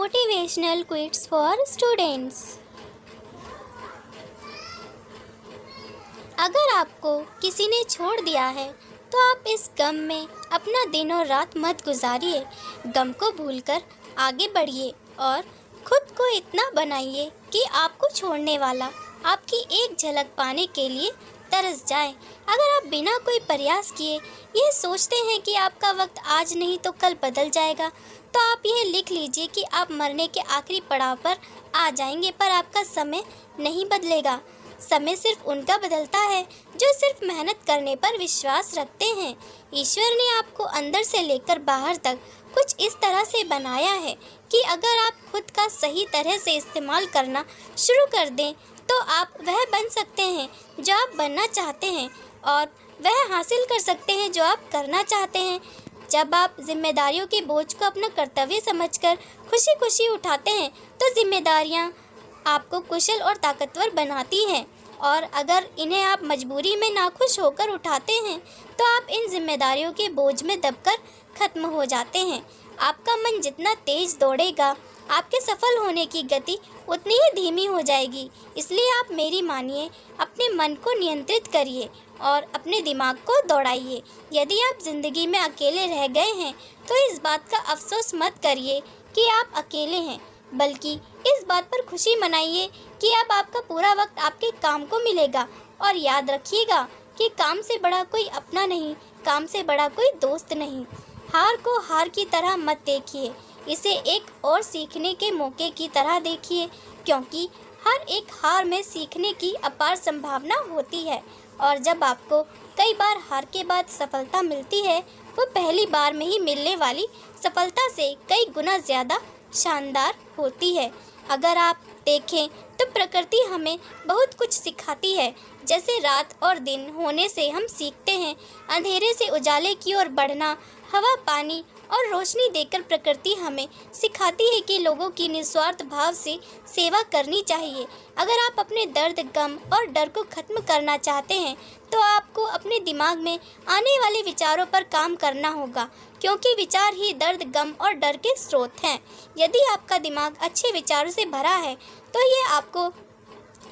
Motivational quits for students. अगर आपको किसी ने छोड़ दिया है तो आप इस गम में अपना दिन और रात मत गुजारिए। गम को भूलकर आगे बढ़िए और खुद को इतना बनाइए कि आपको छोड़ने वाला आपकी एक झलक पाने के लिए तरस जाए। अगर आप बिना कोई प्रयास किए यह सोचते हैं कि आपका वक्त आज नहीं तो कल बदल जाएगा, तो आप यह लिख लीजिए कि आप मरने के आखिरी पड़ाव पर आ जाएंगे, पर आपका समय नहीं बदलेगा। समय सिर्फ उनका बदलता है जो सिर्फ मेहनत करने पर विश्वास रखते हैं। ईश्वर ने आपको अंदर से लेकर बाहर तक कुछ इस तरह से बनाया है कि अगर आप खुद का सही तरह से इस्तेमाल करना शुरू कर दें तो आप वह बन सकते हैं जो आप बनना चाहते हैं और वह हासिल कर सकते हैं जो आप करना चाहते हैं। जब आप जिम्मेदारियों के बोझ को अपना कर्तव्य समझकर खुशी खुशी उठाते हैं तो जिम्मेदारियां आपको कुशल और ताकतवर बनाती हैं, और अगर इन्हें आप मजबूरी में नाखुश होकर उठाते हैं तो आप इन जिम्मेदारियों के बोझ में दबकर खत्म हो जाते हैं। आपका मन जितना तेज दौड़ेगा आपके सफल होने की गति उतनी ही धीमी हो जाएगी। इसलिए आप मेरी मानिए, अपने मन को नियंत्रित करिए और अपने दिमाग को दौड़ाइए। यदि आप ज़िंदगी में अकेले रह गए हैं तो इस बात का अफसोस मत करिए कि आप अकेले हैं, बल्कि इस बात पर खुशी मनाइए कि अब आपका पूरा वक्त आपके काम को मिलेगा। और याद रखिएगा कि काम से बड़ा कोई अपना नहीं, काम से बड़ा कोई दोस्त नहीं। हार को हार की तरह मत देखिए, इसे एक और सीखने के मौके की तरह देखिए, क्योंकि हर एक हार में सीखने की अपार संभावना होती है। और जब आपको कई बार हार के बाद सफलता मिलती है, वो पहली बार में ही मिलने वाली सफलता से कई गुना ज़्यादा शानदार होती है। अगर आप देखें तो प्रकृति हमें बहुत कुछ सिखाती है। जैसे रात और दिन होने से हम सीखते हैं अंधेरे से उजाले की ओर बढ़ना। हवा, पानी और रोशनी देकर प्रकृति हमें सिखाती है कि लोगों की निस्वार्थ भाव से सेवा करनी चाहिए। अगर आप अपने दर्द, गम और डर को खत्म करना चाहते हैं तो आपको अपने दिमाग में आने वाले विचारों पर काम करना होगा, क्योंकि विचार ही दर्द, गम और डर के स्रोत हैं। यदि आपका दिमाग अच्छे विचारों से भरा है तो ये आपको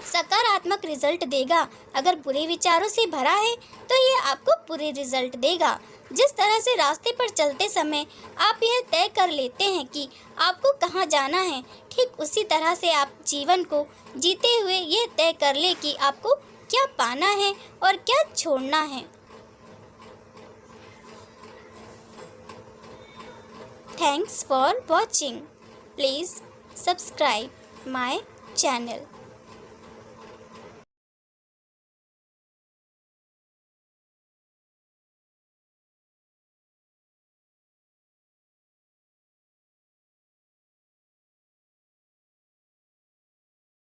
सकारात्मक रिजल्ट देगा। अगर बुरे विचारों से भरा है तो ये आपको बुरे रिजल्ट देगा। जिस तरह से रास्ते पर चलते समय आप यह तय कर लेते हैं कि आपको कहाँ जाना है, ठीक उसी तरह से आप जीवन को जीते हुए यह तय कर ले कि आपको क्या पाना है और क्या छोड़ना है। Thanks for watching. Please subscribe my channel.